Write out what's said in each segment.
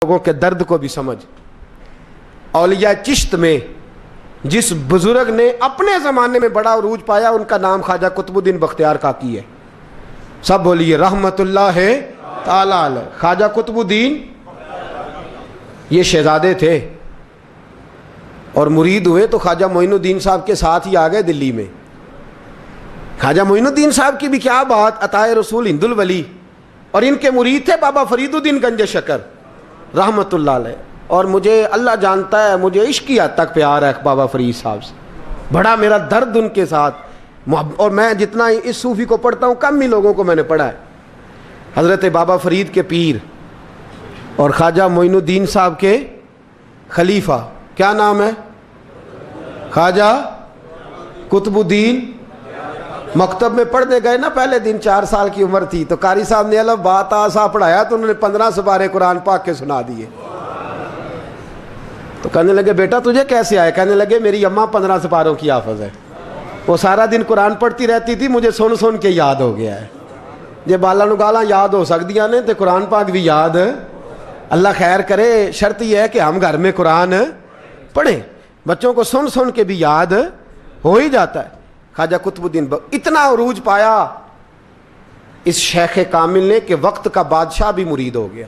لوگوں کے درد کو بھی سمجھ. اولیاء چشت میں جس بزرگ نے اپنے زمانے میں بڑا عروج پایا ان کا نام خواجہ قطب الدین بختیار کاکی ہے. سب بولیے رحمت اللہ تعالی علیہ. خواجہ قطب الدین یہ شہزادے تھے اور مرید ہوئے تو خواجہ معین الدین صاحب کے ساتھ ہی آ گئے دلی میں. خواجہ معین الدین صاحب کی بھی کیا بات، عطائے رسول ہند الولی، اور ان کے مرید تھے بابا فرید الدین گنج شکر رحمت اللہ علیہ. اور مجھے اللہ جانتا ہے مجھے عشق کی حد تک پیار ہے بابا فرید صاحب سے، بڑا میرا درد ان کے ساتھ. اور میں جتنا اس صوفی کو پڑھتا ہوں کم ہی لوگوں کو میں نے پڑھا ہے. حضرت بابا فرید کے پیر اور خواجہ معین الدین صاحب کے خلیفہ کیا نام ہے؟ خواجہ قطب الدین. مکتب میں پڑھنے گئے نا پہلے دن، 4 سال کی عمر تھی تو قاری صاحب نے الف با تا سا پڑھایا تو انہوں نے 15 سپارے قرآن پاک کے سنا دیے. تو کہنے لگے بیٹا تجھے کیسے آئے؟ کہنے لگے میری اماں 15 سپاروں کی حافظ ہے، وہ سارا دن قرآن پڑھتی رہتی تھی، مجھے سن سن کے یاد ہو گیا ہے. جے بالا نو گالاں یاد ہو سکدیاں نے تے قرآن پاک بھی یاد. اللہ خیر کرے، شرط یہ ہے کہ ہم گھر میں قرآن پڑھیں، بچوں کو سن سن کے بھی یاد ہو ہی جاتا ہے. خواجہ قطب الدین اتنا عروج پایا اس شیخ کامل نے کہ وقت کا بادشاہ بھی مرید ہو گیا.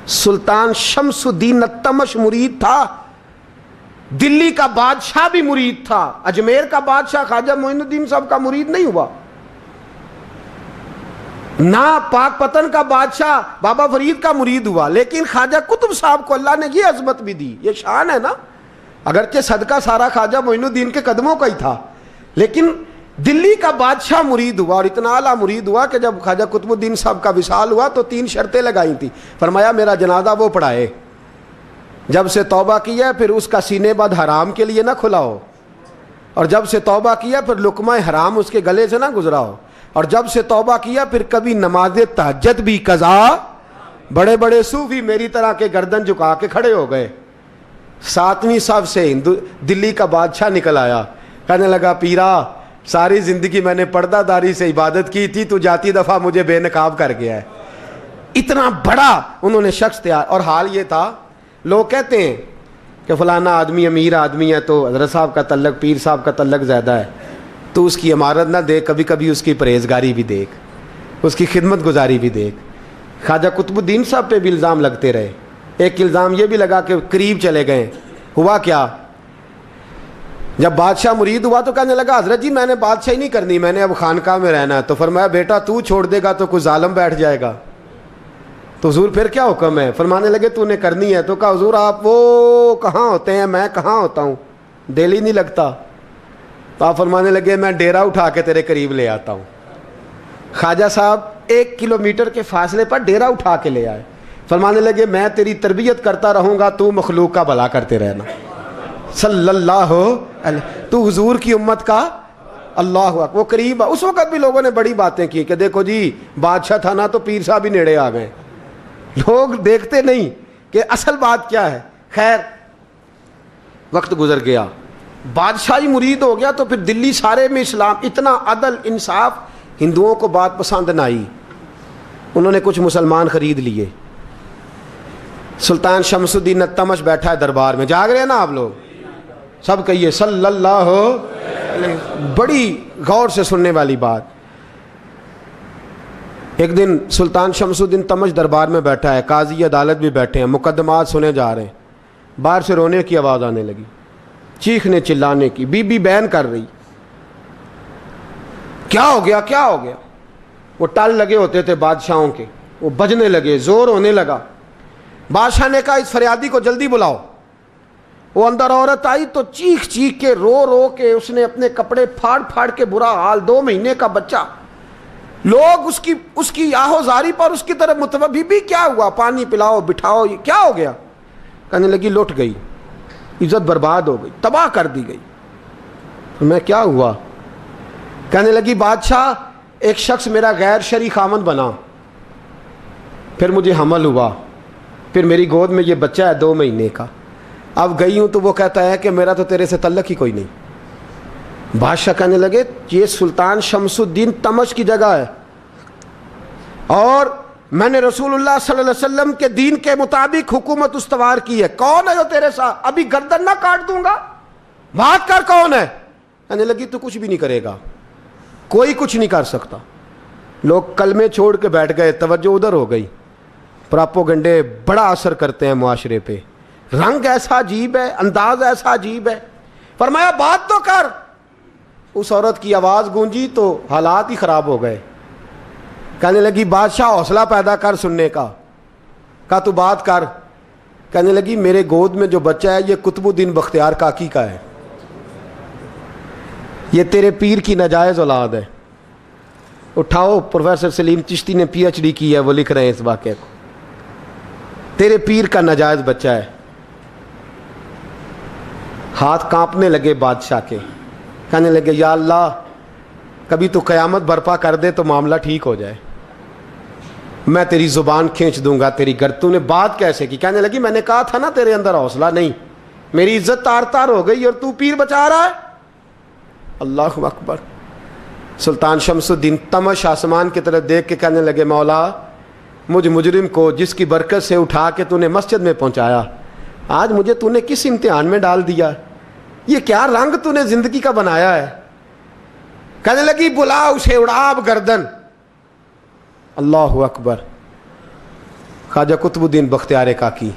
سلطان شمس الدین التمش مرید تھا، دلی کا بادشاہ بھی مرید تھا. اجمیر کا بادشاہ خواجہ معین الدین صاحب کا مرید نہیں ہوا، نہ پاک پتن کا بادشاہ بابا فرید کا مرید ہوا. لیکن خواجہ قطب صاحب کو اللہ نے یہ عظمت بھی دی، یہ شان ہے نا. اگرچہ صدقہ سارا خواجہ معین الدین کے قدموں کا ہی تھا، لیکن دلی کا بادشاہ مرید ہوا. اور اتنا اعلیٰ مرید ہوا کہ جب خواجہ قطب الدین صاحب کا وصال ہوا تو 3 شرطیں لگائی تھیں. فرمایا میرا جنازہ وہ پڑھائے، جب سے توبہ کیا پھر اس کا سینے بد حرام کے لیے نہ کھلا ہو، اور جب سے توبہ کیا پھر لقمہ حرام اس کے گلے سے نہ گزرا ہو، اور جب سے توبہ کیا پھر کبھی نماز تہجد بھی قضا. بڑے بڑے صوفی میری طرح کے گردن جھکا کے کھڑے ہو گئے. 7ویں صف سے دلی کا بادشاہ نکل آیا، کہنے لگا پیرا ساری زندگی میں نے پردہ داری سے عبادت کی تھی، تو جاتی دفعہ مجھے بے نقاب کر گیا ہے. اتنا بڑا انہوں نے شخص تیار. اور حال یہ تھا، لوگ کہتے ہیں کہ فلانا آدمی امیر آدمی ہے تو حضرت صاحب کا تعلق پیر صاحب کا تعلق زیادہ ہے، تو اس کی عمارت نہ دیکھ، کبھی کبھی اس کی پرہیزگاری بھی دیکھ، اس کی خدمت گزاری بھی دیکھ. خواجہ قطب الدین صاحب پہ بھی الزام لگتے رہے. ایک الزام یہ بھی لگا کہ قریب چلے گئے. ہوا کیا، جب بادشاہ مرید ہوا تو کہنے لگا حضرت جی میں نے بادشاہی نہیں کرنی، میں نے اب خانقاہ میں رہنا ہے. تو فرمایا بیٹا تو چھوڑ دے گا تو کوئی ظالم بیٹھ جائے گا. تو حضور پھر کیا حکم ہے؟ فرمانے لگے تو نے کرنی ہے. تو کہا حضور آپ وہ کہاں ہوتے ہیں، میں کہاں ہوتا ہوں، دل ہی نہیں لگتا. تو آپ فرمانے لگے میں ڈیرا اٹھا کے تیرے قریب لے آتا ہوں. خواجہ صاحب 1 کلومیٹر کے فاصلے پر ڈیرا اٹھا کے لے آئے. فرمانے لگے میں تیری تربیت کرتا رہوں گا، تو مخلوق کا بھلا کرتے رہنا. صلی اللہ علیہ، تو حضور کی امت کا اللہ اکبر. وہ قریب. اس وقت بھی لوگوں نے بڑی باتیں کی کہ دیکھو جی بادشاہ تھا نا تو پیر صاحب بھی نیڑے آ گئے. لوگ دیکھتے نہیں کہ اصل بات کیا ہے. خیر وقت گزر گیا، بادشاہی مرید ہو گیا تو پھر دلی سارے میں اسلام، اتنا عدل انصاف. ہندوؤں کو بات پسند نہ آئی، انہوں نے کچھ مسلمان خرید لیے. سلطان شمس الدین التمش بیٹھا ہے دربار میں، جاگ رہے ہیں نا آپ لوگ سب، کہیے صلی اللہ علیہ. بڑی غور سے سننے والی بات. ایک دن سلطان شمس الدین تمش دربار میں بیٹھا ہے، قاضی عدالت بھی بیٹھے ہیں، مقدمات سنے جا رہے ہیں. باہر سے رونے کی آواز آنے لگی، چیخنے چلانے کی. بی بی بیان کر رہی کیا ہو گیا کیا ہو گیا. وہ ٹال لگے ہوتے تھے بادشاہوں کے، وہ بجنے لگے، زور ہونے لگا. بادشاہ نے کہا اس فریادی کو جلدی بلاؤ. وہ اندر عورت آئی تو چیخ چیخ کے رو رو کے اس نے اپنے کپڑے پھاڑ پھاڑ کے، برا حال، 2 مہینے کا بچہ. لوگ اس کی آہو زاری پر اس کی طرف متوجہ. بھی کیا ہوا، پانی پلاؤ بٹھاؤ، یہ کیا ہو گیا. کہنے لگی لٹ گئی، عزت برباد ہو گئی، تباہ کر دی گئی. میں کیا ہوا؟ کہنے لگی بادشاہ ایک شخص میرا غیر شرعی خامند بنا، پھر مجھے حمل ہوا، پھر میری گود میں یہ بچہ ہے 2 مہینے کا. اب گئی ہوں تو وہ کہتا ہے کہ میرا تو تیرے سے تعلق ہی کوئی نہیں. بادشاہ کہنے لگے یہ سلطان شمس الدین تمش کی جگہ ہے اور میں نے رسول اللہ صلی اللہ علیہ وسلم کے دین کے مطابق حکومت استوار کی ہے، کون ہے جو تیرے ساتھ؟ ابھی گردن نہ کاٹ دوں گا، بات کر کون ہے؟ کہنے لگی تو کچھ بھی نہیں کرے گا، کوئی کچھ نہیں کر سکتا۔ لوگ کلمے چھوڑ کے بیٹھ گئے، توجہ ادھر ہو گئی۔ پراپوگنڈے بڑا اثر کرتے ہیں معاشرے پہ، رنگ ایسا عجیب ہے، انداز ایسا عجیب ہے۔ فرمایا بات تو کر۔ اس عورت کی آواز گونجی تو حالات ہی خراب ہو گئے۔ کہنے لگی بادشاہ حوصلہ پیدا کر سننے کا۔ کہا تو بات کر۔ کہنے لگی میرے گود میں جو بچہ ہے یہ قطب الدین بختیار کاکی کا ہے، یہ تیرے پیر کی ناجائز اولاد ہے۔ اٹھاؤ، پروفیسر سلیم چشتی نے پی ایچ ڈی کی ہے، وہ لکھ رہے ہیں اس واقعے کو، تیرے پیر کا ناجائز بچہ ہے۔ ہاتھ کانپنے لگے بادشاہ کے، کہنے لگے یا اللہ کبھی تو قیامت برپا کر دے تو معاملہ ٹھیک ہو جائے، میں تیری زبان کھینچ دوں گا تیری تو نے بات کیسے کی؟ کہنے لگی میں نے کہا تھا نا تیرے اندر حوصلہ نہیں، میری عزت تار تار ہو گئی اور تو پیر بچا رہا ہے۔ اللہ اکبر۔ سلطان شمس الدین تمش آسمان کی طرف دیکھ کے کہنے لگے مولا مجھ مجرم کو جس کی برکت سے اٹھا کے تو نے مسجد میں پہنچایا، آج مجھے تو نے کس امتحان میں ڈال دیا؟ یہ کیا رنگ تو نے زندگی کا بنایا ہے؟ کہنے لگی بلا اسے، اڑاب گردن۔ اللہ اکبر۔ خواجہ قطب الدین بختیار کاکی،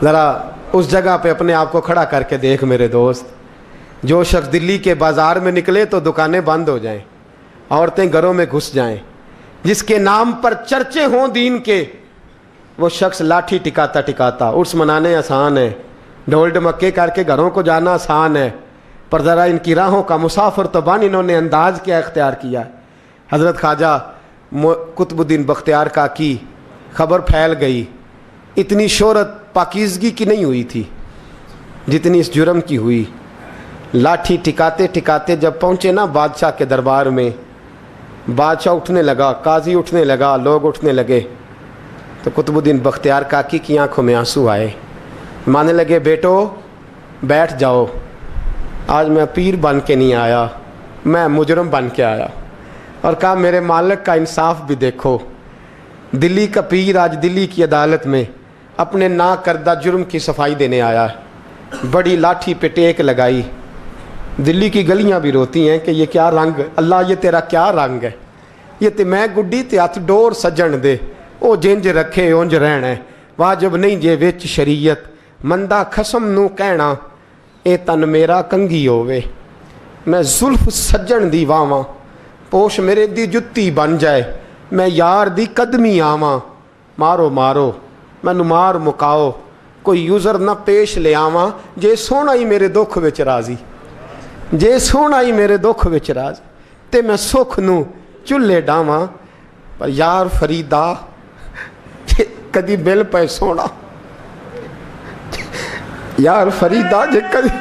ذرا اس جگہ پہ اپنے آپ کو کھڑا کر کے دیکھ میرے دوست۔ جو شخص دلی کے بازار میں نکلے تو دکانیں بند ہو جائیں، عورتیں گھروں میں گھس جائیں، جس کے نام پر چرچے ہوں دین کے، وہ شخص لاٹھی ٹکاتا ٹکاتا، عرس منانے آسان ہے، ڈھول ڈمکے کر کے گھروں کو جانا آسان ہے، پر ذرا ان کی راہوں کا مسافر تو بن انہوں نے انداز کیا اختیار کیا ہے۔ حضرت خواجہ قطب الدین بختیار کاکی، خبر پھیل گئی۔ اتنی شہرت پاکیزگی کی نہیں ہوئی تھی جتنی اس جرم کی ہوئی۔ لاٹھی ٹکاتے ٹکاتے جب پہنچے نا بادشاہ کے دربار میں، بادشاہ اٹھنے لگا، قاضی اٹھنے لگا، لوگ اٹھنے لگے، تو قطب الدین بختیار کاکی کی آنکھوں میں آنسو آئے۔ مانے لگے بیٹو بیٹھ جاؤ، آج میں پیر بن کے نہیں آیا، میں مجرم بن کے آیا۔ اور کہا میرے مالک کا انصاف بھی دیکھو، دلی کا پیر آج دلی کی عدالت میں اپنے نا کردہ جرم کی صفائی دینے آیا ہے۔ بڑی لاٹھی پہ ٹیک لگائی، دلی کی گلیاں بھی روتی ہیں کہ یہ کیا رنگ، اللہ یہ تیرا کیا رنگ ہے، یہ تے میں گڈی تے ہاتھ ڈور سجن دے، او جنج رکھے اونج رہنا ہے، واجب نہیں جے وچ شریعت، مندہ خسم نو کہنا اے تن میرا کنگھی ہووے، میں زلف سجن دی واواں، پوش میرے دی جتی بن جائے، میں یار دی قدمی آواں، مارو مارو مینوں مار مکاؤ، کوئی یوزر نہ پیش لے آواں، جے سونا ہی میرے دکھ وچ راضی، جے سونا ہی میرے دکھ وچ راضی، تے میں سکھ نو چلے ڈاواں، پر یار فریدا کدی مل پے سونا، یار فریدا جے کدی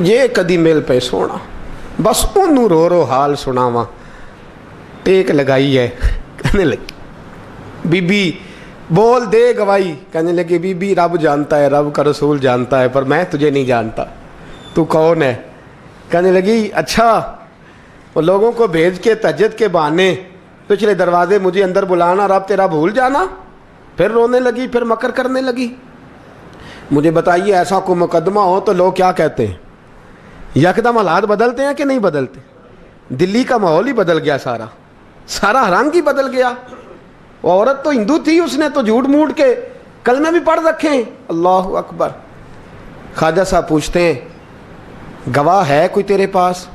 یہ کدی مل پہ سونا، بس انہوں رو رو حال سناواں۔ ٹیک لگائی ہے، کہنے لگی بی بی بول دے گواہی، کہنے لگی بی بی رب جانتا ہے، رب کا رسول جانتا ہے، پر میں تجھے نہیں جانتا، تو کون ہے؟ کہنے لگی اچھا وہ لوگوں کو بھیج کے تہجد کے بہانے پچھلے دروازے مجھے اندر بلانا، رب تیرا بھول جانا؟ پھر رونے لگی، پھر مکر کرنے لگی۔ مجھے بتائیے ایسا کوئی مقدمہ ہو تو لوگ کیا کہتے ہیں؟ یکدم حالات بدلتے ہیں کہ نہیں بدلتے؟ دلی کا ماحول ہی بدل گیا، سارا رنگ ہی بدل گیا۔ وہ عورت تو ہندو تھی، اس نے تو جھوٹ موٹ کے کلمے بھی پڑھ رکھے ہیں۔ اللہ اکبر۔ خواجہ صاحب پوچھتے ہیں گواہ ہے کوئی تیرے پاس؟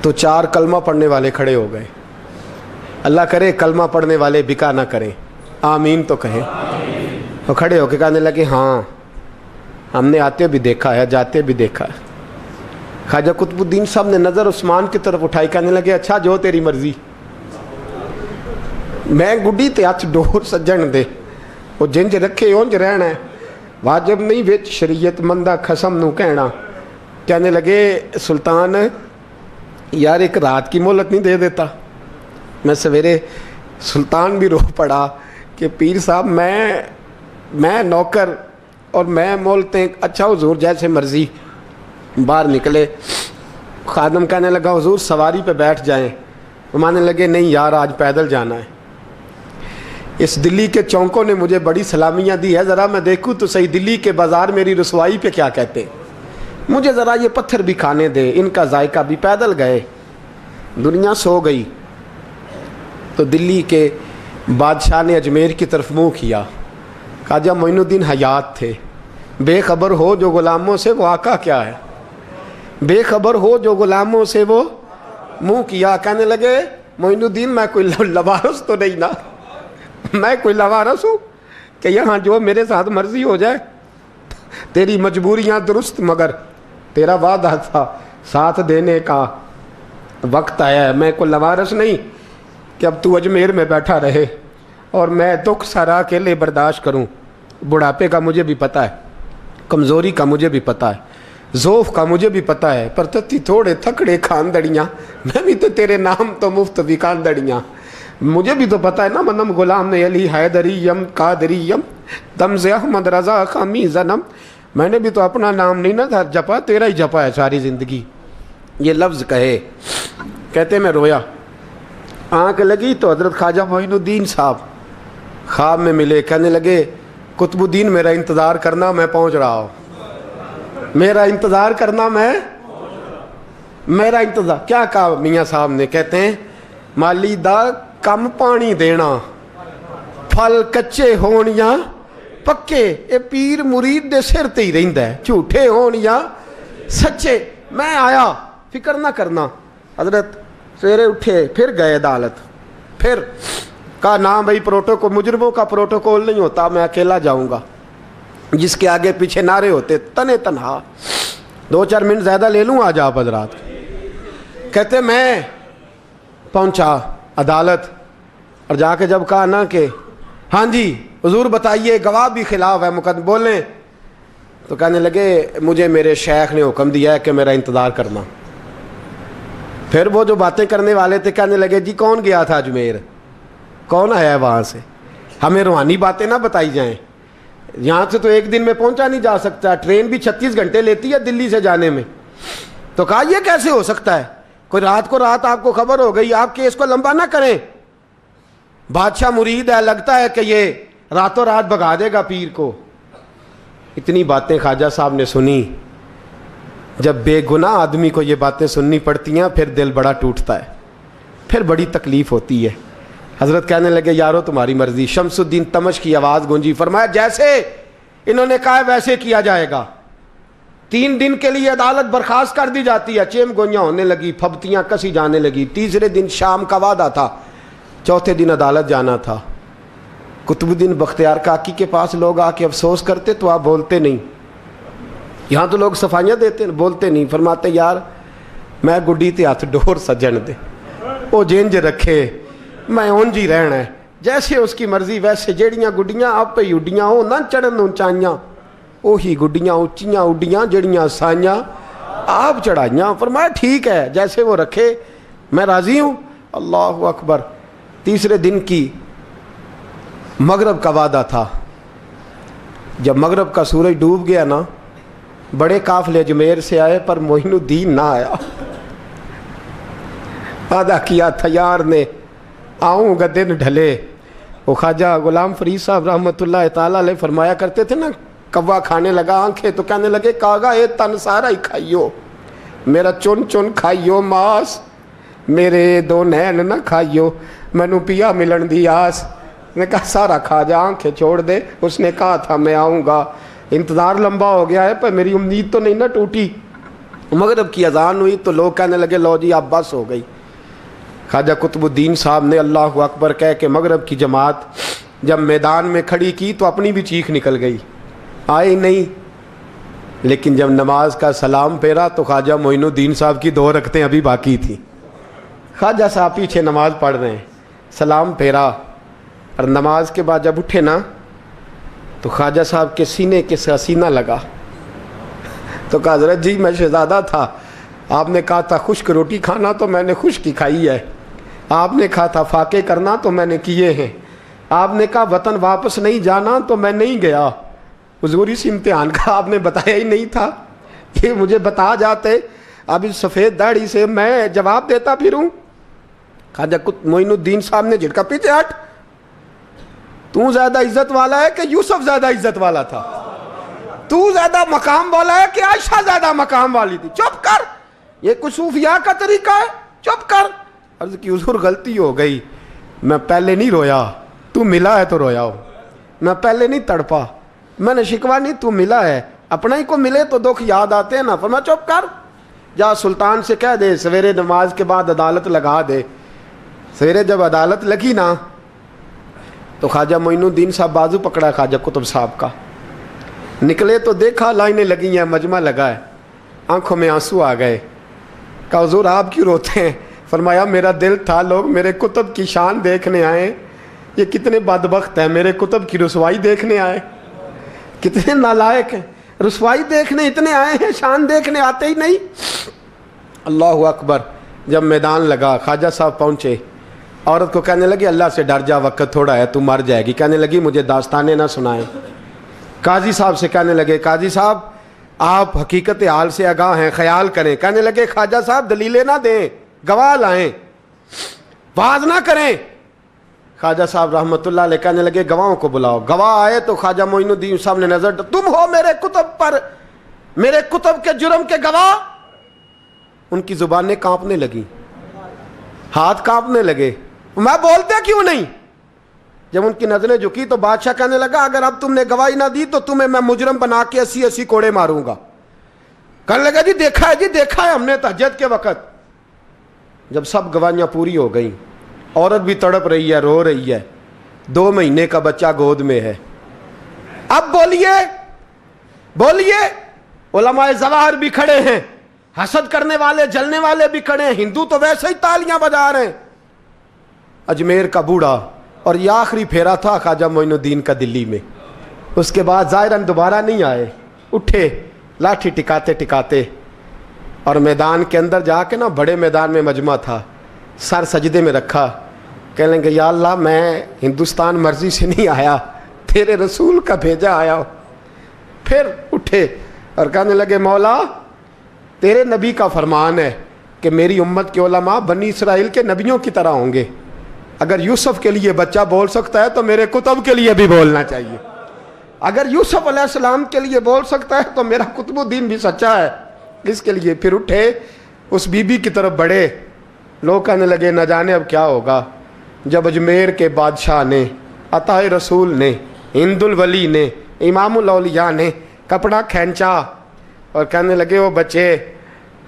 تو 4 کلمہ پڑھنے والے کھڑے ہو گئے۔ اللہ کرے کلمہ پڑھنے والے بکا نہ کریں، آمین تو کہیں۔ وہ کھڑے ہو کے کہنے لگے ہاں ہم نے آتے بھی دیکھا ہے، جاتے بھی دیکھا ہے۔ خواجہ قطب الدین صاحب نے نظر عثمان کی طرف اٹھائی، کہنے لگے اچھا جو تیری مرضی، میں گڈی تے ہاتھ ڈور سجن دے، وہ جنج رکھے اونج رہنا ہے، واجب نہیں وچ شریعت، مندہ خسم نو کہنا۔ کہنے لگے سلطان یار ایک رات کی مہلت نہیں دے دیتا؟ میں سویرے، سلطان بھی رو پڑا کہ پیر صاحب میں میں نوکر اور میں بولتے ہیں اچھا حضور جیسے مرضی. باہر نکلے, خادم کہنے لگا حضور سواری پہ بیٹھ جائیں. مانے لگے نہیں یار آج پیدل جانا ہے. اس دلی کے چونکوں نے مجھے بڑی سلامیاں دی ہے, ذرا میں دیکھوں تو صحیح دلی کے بازار میری رسوائی پہ کیا کہتے ہیں. مجھے ذرا یہ پتھر بھی کھانے دے, ان کا ذائقہ بھی. پیدل گئے, دنیا سو گئی تو دلی کے بادشاہ نے اجمیر کی طرف منہ کیا. خواجہ معین الدین حیات تھے. بے خبر ہو جو غلاموں سے وہ آقا کیا ہے, بے خبر ہو جو غلاموں سے وہ منہ کیا. کہنے لگے معین الدین میں کوئی لوارس تو نہیں نا, میں کوئی لوارس ہوں کہ یہاں جو میرے ساتھ مرضی ہو جائے. تیری مجبوریاں درست مگر تیرا وعدہ تھا ساتھ دینے کا وقت آیا ہے. میں کوئی لوارس نہیں کہ اب تو اجمیر میں بیٹھا رہے اور میں دکھ سارا اکیلے برداشت کروں. بڑھاپے کا مجھے بھی پتہ ہے, کمزوری کا مجھے بھی پتہ ہے, ذوف کا مجھے بھی پتہ ہے, پر تتی تھوڑے تھکڑے خاندڑیاں, میں بھی تو تیرے نام تو مفت بھی خاندڑیاں. مجھے بھی تو پتہ ہے نا منم غلام نے علی حیدریم قادریم تمز احمد رضا خامی زنم. میں نے بھی تو اپنا نام نہیں نا جپا, تیرا ہی جپا ہے ساری زندگی. یہ لفظ کہے, کہتے میں رویا. آنکھ لگی تو حضرت خواجہ معین الدین صاحب خواب میں ملے. کہنے لگے قطب الدین میرا انتظار کرنا, میں پہنچ رہا ہوں. میرا انتظار کرنا, میرا انتظار. کیا کہا میاں صاحب نے؟ کہتے ہیں مالی دا کم پانی دینا, پھل کچے ہون یا پکے, اے پیر مرید دے سر تے ہی رہندا ہے, جھوٹے ہون یا سچے. میں آیا, فکر نہ کرنا. حضرت سویرے اٹھے, پھر گئے عدالت. پھر کہا نہ بھائی پروٹوکول, مجرموں کا پروٹوکول نہیں ہوتا, میں اکیلا جاؤں گا. جس کے آگے پیچھے نعرے ہوتے تنے تنہا. 2-4 منٹ زیادہ لے لوں آج آپ حضرات. کہتے میں پہنچا عدالت اور جا کے جب کہا نا کہ ہاں جی حضور بتائیے, گواہ بھی خلاف ہے, مقدمہ بولیں, تو کہنے لگے مجھے میرے شیخ نے حکم دیا ہے کہ میرا انتظار کرنا. پھر وہ جو باتیں کرنے والے تھے کہنے لگے جی کون گیا تھا اجمیر, کون آیا ہے وہاں سے, ہمیں روحانی باتیں نہ بتائی جائیں. یہاں سے تو ایک دن میں پہنچا نہیں جا سکتا, ٹرین بھی 36 گھنٹے لیتی ہے دلی سے جانے میں. تو کہا یہ کیسے ہو سکتا ہے, کوئی رات کو رات آپ کو خبر ہو گئی, آپ کیس کو لمبا نہ کریں. بادشاہ مرید ہے, لگتا ہے کہ یہ راتوں رات بھگا دے گا پیر کو. اتنی باتیں خواجہ صاحب نے سنی. جب بے گناہ آدمی کو یہ باتیں سننی پڑتی ہیں پھر دل بڑا ٹوٹتا ہے, پھر بڑی تکلیف ہوتی ہے. حضرت کہنے لگے یارو تمہاری مرضی. شمس الدین تمش کی آواز گونجی. فرمایا جیسے انہوں نے کہا ویسے کیا جائے گا. 3 دن کے لیے عدالت برخاست کر دی جاتی ہے. چیم گوئیاں ہونے لگی, پھبتیاں کسی جانے لگی. تیسرے دن شام کا وعدہ تھا, چوتھے دن عدالت جانا تھا. قطب الدین بختیار کاکی کے پاس لوگ آ کے افسوس کرتے تو آپ بولتے نہیں. یہاں تو لوگ صفائیاں دیتے ہیں, بولتے نہیں. فرماتے یار میں گڈی تے ہاتھ ڈور سجن دے, وہ جینج رکھے, میں اونج ہی رہنا ہے, جیسے اس کی مرضی ویسے. جیڑیاں گڈیاں آپ پہ اڈیاں ہو نہ چڑھن اونچائیاں, وہی گڈیاں اونچیاں اڈیاں جڑیاں سائیاں آپ چڑھائیاں. فرمایا ٹھیک ہے جیسے وہ رکھے, میں راضی ہوں. اللہ اکبر. تیسرے دن کی مغرب کا وعدہ تھا. جب مغرب کا سورج ڈوب گیا نا, بڑے قافلے اجمیر سے آئے پر معین الدین نہ آیا. وعدہ کیا تھا یار نے, آؤں گا دن ڈھلے. وہ خواجہ غلام فرید صاحب رحمۃ اللہ تعالیٰ علیہ فرمایا کرتے تھے نا, کوا کھانے لگا آنکھیں تو کہنے لگے کاغا اے تن سارا ہی کھائیو, میرا چن چن کھائیو ماس, میرے 2 نین نہ کھائیو, مینو پیا ملن دی آس. نے کہا سارا کھا جا, آنکھیں چھوڑ دے. اس نے کہا تھا میں آؤں گا, انتظار لمبا ہو گیا ہے پر میری امید تو نہیں نہ ٹوٹی. مغرب کی اذان ہوئی تو لوگ کہنے لگے لو جی اب بس ہو گئی. خواجہ قطب الدین صاحب نے اللہ اکبر کہہ کے مغرب کی جماعت جب میدان میں کھڑی کی تو اپنی بھی چیخ نکل گئی, آئی نہیں. لیکن جب نماز کا سلام پھیرا تو خواجہ معین الدین صاحب کی 2 رکعتیں ابھی باقی تھیں. خواجہ صاحب پیچھے نماز پڑھ رہے ہیں, سلام پھیرا اور نماز کے بعد جب اٹھے نا تو خواجہ صاحب کے سینے کے سینہ لگا. تو کہا حضرت جی میں شہزادہ تھا, آپ نے کہا تھا خشک روٹی کھانا تو میں نے خشک کی کھائی ہے, آپ نے کہا تھا فاقے کرنا تو میں نے کیے ہیں, آپ نے کہا وطن واپس نہیں جانا تو میں نہیں گیا. حضور اس امتحان کا آپ نے بتایا ہی نہیں تھا. یہ مجھے بتا جاتے اب اس سفید داڑھی سے میں جواب دیتا پھروں. خواجہ معین الدین صاحب نے جھٹکا, پیچھے ہٹ, تو زیادہ عزت والا ہے کہ یوسف زیادہ عزت والا تھا؟ تو زیادہ مقام والا ہے کہ عائشہ زیادہ مقام والی تھی؟ چپ کر, یہ کچھ صوفیاء کا طریقہ ہے, چپ کر. عرض کی حضور غلطی ہو گئی, میں پہلے نہیں رویا, تو ملا ہے تو رویا ہو. میں پہلے نہیں تڑپا, میں نے شکوا نہیں, تو ملا ہے. اپنا ہی کو ملے تو دکھ یاد آتے ہیں نا. فرمایا چپ کر, جا سلطان سے کہہ دے سویرے نماز کے بعد عدالت لگا دے. سویرے جب عدالت لگی نا تو خواجہ معین الدین صاحب بازو پکڑا خواجہ قطب صاحب کا, نکلے تو دیکھا لائنیں لگی ہیں, مجمع لگا ہے, آنکھوں میں آنسو آ گئے. کہا حضور آپ کیوں روتے ہیں؟ فرمایا میرا دل تھا لوگ میرے کتب کی شان دیکھنے آئے, یہ کتنے بدبخت ہیں, میرے کتب کی رسوائی دیکھنے آئے. کتنے نالائق ہیں, رسوائی دیکھنے اتنے آئے ہیں, شان دیکھنے آتے ہی نہیں. اللہ اکبر. جب میدان لگا خواجہ صاحب پہنچے, عورت کو کہنے لگی اللہ سے ڈر جا, وقت تھوڑا ہے, تو مر جائے گی. کہنے لگی مجھے داستانیں نہ سنائیں. قاضی صاحب سے کہنے لگے قاضی صاحب آپ حقیقت حال سے آگاہ ہیں, خیال کریں. کہنے لگے خواجہ صاحب دلیلیں نہ دیں, گواہ لائیں, واز نہ کریں. خواجہ صاحب رحمۃ اللہ علیہ کہنے لگے گواہوں کو بلاؤ. گواہ آئے تو خواجہ معین الدین صاحب نے نظر, تم ہو میرے کتب پر, میرے کتب کے جرم کے گواہ. ان کی زبانیں کانپنے لگیں, ہاتھ کانپنے لگے. میں بولتے کیوں نہیں؟ جب ان کی نظریں جھکی تو بادشاہ کہنے لگا اگر اب تم نے گواہی نہ دی تو تمہیں میں مجرم بنا کے 80 کوڑے ماروں گا. کہنے لگا جی دیکھا ہے ہم نے تہجد کے وقت. جب سب گواہیاں پوری ہو گئیں, عورت بھی تڑپ رہی ہے, رو رہی ہے, 2 مہینے کا بچہ گود میں ہے. اب بولیے علماء ظواہر بھی کھڑے ہیں, حسد کرنے والے جلنے والے بھی کھڑے ہیں, ہندو تو ویسے ہی تالیاں بجا رہے ہیں. اجمیر کا بوڑھا, اور یہ آخری پھیرا تھا خواجہ معین الدین کا دلی میں. اس کے بعد ظاہراً دوبارہ نہیں آئے. اٹھے لاٹھی ٹکاتے ٹکاتے اور میدان کے اندر جا کے نا, بڑے میدان میں مجمع تھا, سر سجدے میں رکھا. کہنے لگے یا اللہ میں ہندوستان مرضی سے نہیں آیا, تیرے رسول کا بھیجا آیا ہوں. پھر اٹھے اور کہنے لگے مولا تیرے نبی کا فرمان ہے کہ میری امت کے علماء بنی اسرائیل کے نبیوں کی طرح ہوں گے. اگر یوسف کے لیے بچہ بول سکتا ہے تو میرے کتب کے لیے بھی بولنا چاہیے. اگر یوسف علیہ السلام کے لیے بول سکتا ہے تو میرا قطب الدین بھی سچا ہے, اس کے لیے. پھر اٹھے اس بی بی کی طرف بڑھے. لوگ کہنے لگے نہ جانے اب کیا ہوگا. جب اجمیر کے بادشاہ نے, عطا رسول نے, ہند الولی نے, امام الاولیاء نے کپڑا کھینچا اور کہنے لگے وہ بچے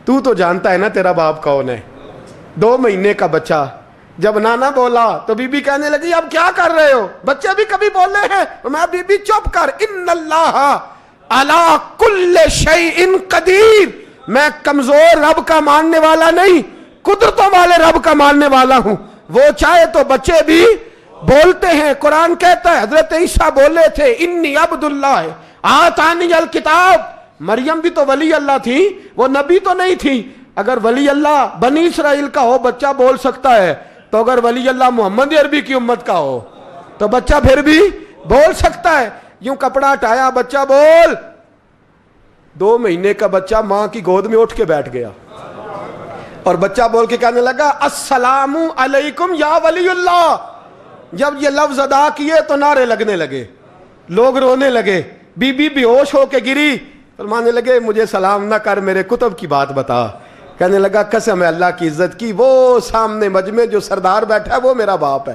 تو جانتا ہے نا تیرا باپ کون ہے, 2 مہینے کا بچہ. جب نانا بولا تو بی بی کہنے لگی اب کیا کر رہے ہو, بچے بھی کبھی بولے ہیں. میں بی بی چپ کر, ان اللہ علی کل شیء قدیر, میں کمزور رب کا ماننے والا نہیں, قدرتوں والے رب کا ماننے والا ہوں. وہ چاہے تو بچے بھی بولتے ہیں. قرآن کہتا ہے حضرت عیسیٰ بولے تھے انی عبداللہ آتانی الکتاب. مریم بھی تو ولی اللہ تھی, وہ نبی تو نہیں تھی. اگر ولی اللہ بنی اسرائیل کا ہو بچہ بول سکتا ہے, تو اگر ولی اللہ محمد عربی کی امت کا ہو تو بچہ پھر بھی بول سکتا ہے. یوں کپڑا ہٹایا, بچہ بول. 2 مہینے کا بچہ ماں کی گود میں اٹھ کے بیٹھ گیا اور بچہ بول کے کہنے لگا السلام علیکم یا ولی اللہ. جب یہ لفظ ادا کیے تو نعرے لگنے لگے, لوگ رونے لگے. بی بی بے ہوش ہو کے گری. فرمانے لگے مجھے سلام نہ کر, میرے کتب کی بات بتا. کہنے لگا قسم ہے اللہ کی عزت کی, وہ سامنے مجمع جو سردار بیٹھا ہے وہ میرا باپ ہے.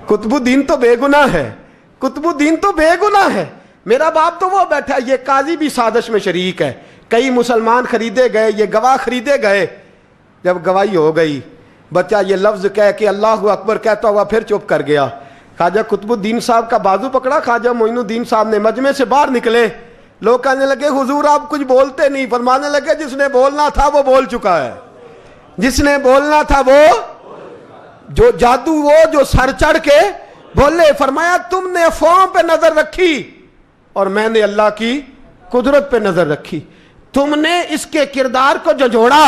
قطب الدین تو بے گناہ ہے, قطب الدین تو بے گناہ ہے, میرا باپ تو وہ بیٹھا ہے. یہ قاضی بھی سازش میں شریک ہے. کئی مسلمان خریدے گئے, یہ گواہ خریدے گئے. جب گواہی ہو گئی, بچہ یہ لفظ کہہ کے اللہ اکبر کہتا ہوا پھر چپ کر گیا. خواجہ قطب الدین صاحب کا بازو پکڑا, خواجہ معین الدین صاحب نے مجمع سے باہر نکلے. لوگ کہنے لگے حضور آپ کچھ بولتے نہیں. فرمانے لگے جس نے بولنا تھا وہ بول چکا ہے, جس نے بولنا تھا وہ جو جادو, وہ جو سر چڑھ کے بولے. فرمایا تم نے افواہوں پہ نظر رکھی اور میں نے اللہ کی قدرت پہ نظر رکھی. تم نے اس کے کردار کو جھنجھوڑا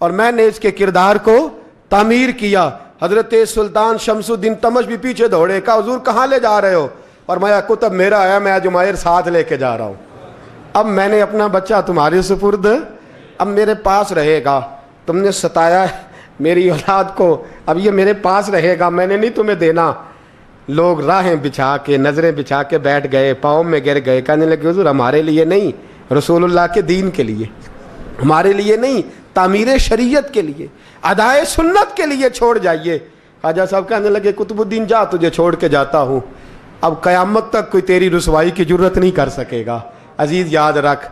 اور میں نے اس کے کردار کو تعمیر کیا. حضرت سلطان شمسالدین تمش بھی پیچھے دوڑے، کہا حضور کہاں لے جا رہے ہو؟ فرمایا کتب میرا ہے، میں جمائر ساتھ لے کے جا رہا ہوں، اب میں نے اپنا بچہ تمہارے سپرد، اب میرے پاس رہے گا، تم نے ستایا ہے میری اولاد کو، اب یہ میرے پاس رہے گا، میں نے نہیں تمہیں دینا۔ لوگ راہیں بچھا کے، نظریں بچھا کے بیٹھ گئے، پاؤں میں گر گئے، کہنے لگے حضور ہمارے لیے نہیں، رسول اللہ کے دین کے لیے، ہمارے لیے نہیں، تعمیر شریعت کے لیے، ادائے سنت کے لیے چھوڑ جائیے۔ خواجہ صاحب کہنے لگے قطب الدین جا، تجھے چھوڑ کے جاتا ہوں، اب قیامت تک کوئی تیری رسوائی کی جرت نہیں کر سکے گا۔ عزیز یاد رکھ،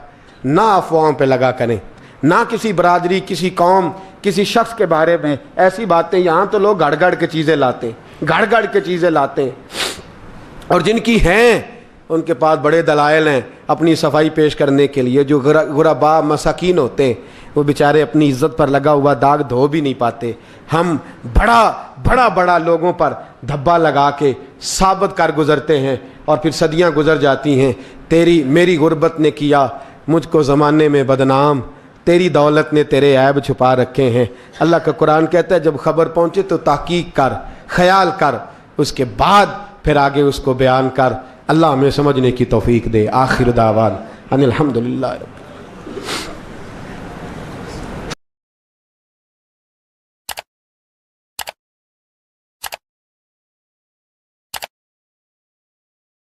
نہ افواہوں پہ لگا کریں، نہ کسی برادری، کسی قوم، کسی شخص کے بارے میں ایسی باتیں، یہاں تو لوگ گھڑ گھڑ کے چیزیں لاتے ہیں، گھڑ گھڑ کے چیزیں لاتے ہیں، اور جن کی ہیں ان کے پاس بڑے دلائل ہیں اپنی صفائی پیش کرنے کے لیے۔ جو غربا مساکین ہوتے ہیں وہ بیچارے اپنی عزت پر لگا ہوا داغ دھو بھی نہیں پاتے، ہم بڑا لوگوں پر دھبا لگا کے ثابت کر گزرتے ہیں، اور پھر صدیاں گزر جاتی ہیں، تیری میری غربت نے کیا مجھ کو زمانے میں بدنام، تیری دولت نے تیرے عیب چھپا رکھے ہیں۔ اللہ کا قرآن کہتا ہے جب خبر پہنچے تو تحقیق کر، خیال کر، اس کے بعد پھر آگے اس کو بیان کر۔ اللہ ہمیں سمجھنے کی توفیق دے۔ آخر دعوان ان الحمدللہ۔